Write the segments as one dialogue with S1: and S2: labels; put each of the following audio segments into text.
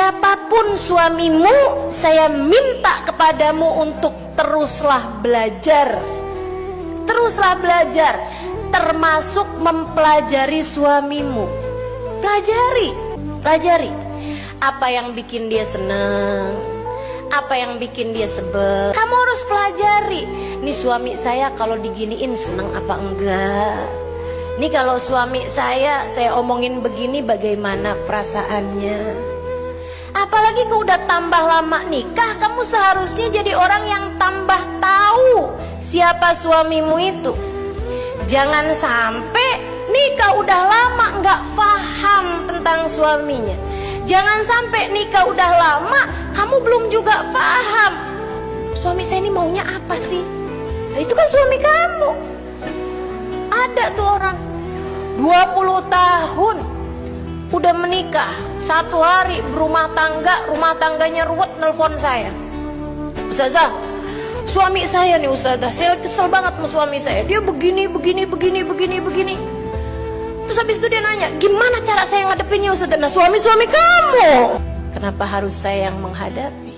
S1: siapapun suamimu, saya minta kepadamu untuk teruslah belajar. Teruslah belajar, termasuk mempelajari suamimu. Pelajari apa yang bikin dia senang, apa yang bikin dia sebel. Kamu harus pelajari, nih suami saya kalau diginiin senang apa enggak. Nih kalau suami saya omongin begini bagaimana perasaannya. Apalagi kau udah tambah lama nikah, kamu seharusnya jadi orang yang tambah tahu siapa suamimu itu. Jangan sampai nikah udah lama nggak paham tentang suaminya. Jangan sampai nikah udah lama kamu belum juga paham suami saya ini maunya apa sih. Nah, itu kan suami kamu. Ada tuh orang 20 tahun udah menikah, satu hari berumah tangga, rumah tangganya ruwet, nelpon saya, Ustazah, suami saya nih Ustazah, saya kesel banget sama suami saya, dia begini. Terus habis itu dia nanya, gimana cara saya ngadepinnya Ustazah? Nah, suami kamu, kenapa harus saya yang menghadapi?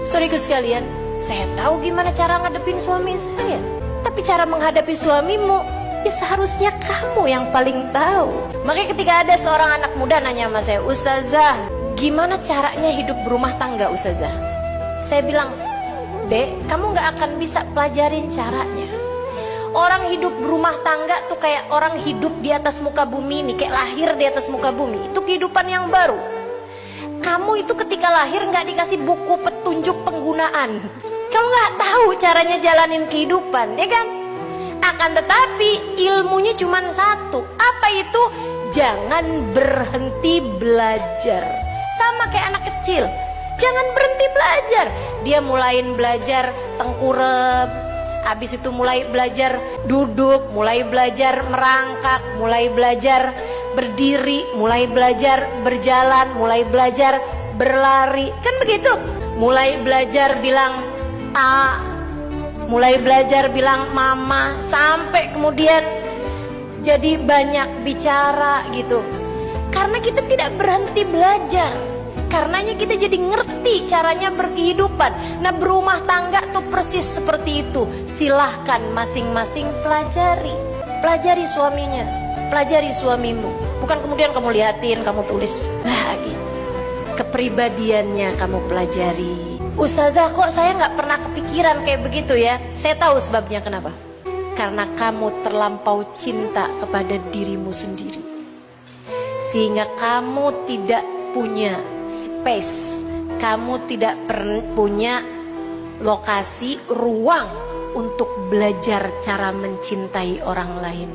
S1: Saudaraku sekalian, saya tahu gimana cara ngadepin suami saya, tapi cara menghadapi suamimu ya seharusnya kamu yang paling tahu. Makanya ketika ada seorang anak muda nanya sama saya, Ustazah, gimana caranya hidup berumah tangga Ustazah? Saya bilang, Dek, kamu gak akan bisa pelajarin caranya. Orang hidup berumah tangga tuh kayak orang hidup di atas muka bumi ini, kayak lahir di atas muka bumi. Itu kehidupan yang baru. Kamu itu ketika lahir gak dikasih buku petunjuk penggunaan. Kamu gak tahu caranya jalanin kehidupan, ya kan? Akan tetapi ilmunya cuma satu. Apa itu? Jangan berhenti belajar. Sama kayak anak kecil, jangan berhenti belajar. Dia mulain belajar tengkurap, habis itu mulai belajar duduk, mulai belajar merangkak, mulai belajar berdiri, mulai belajar berjalan, mulai belajar berlari. Kan begitu? Mulai belajar bilang A, mulai belajar bilang mama, sampai kemudian jadi banyak bicara gitu. Karena kita tidak berhenti belajar, karenanya kita jadi ngerti caranya berkehidupan. Nah, berumah tangga tuh persis seperti itu. Silahkan masing-masing pelajari suaminya, pelajari suamimu. Bukan kemudian kamu liatin, kamu tulis gitu. Kepribadiannya kamu pelajari. Ustazah, kok saya nggak pernah kepikiran kayak begitu ya? Saya tahu sebabnya kenapa. Karena kamu terlampau cinta kepada dirimu sendiri, sehingga kamu tidak punya space, kamu tidak punya lokasi, ruang untuk belajar cara mencintai orang lain.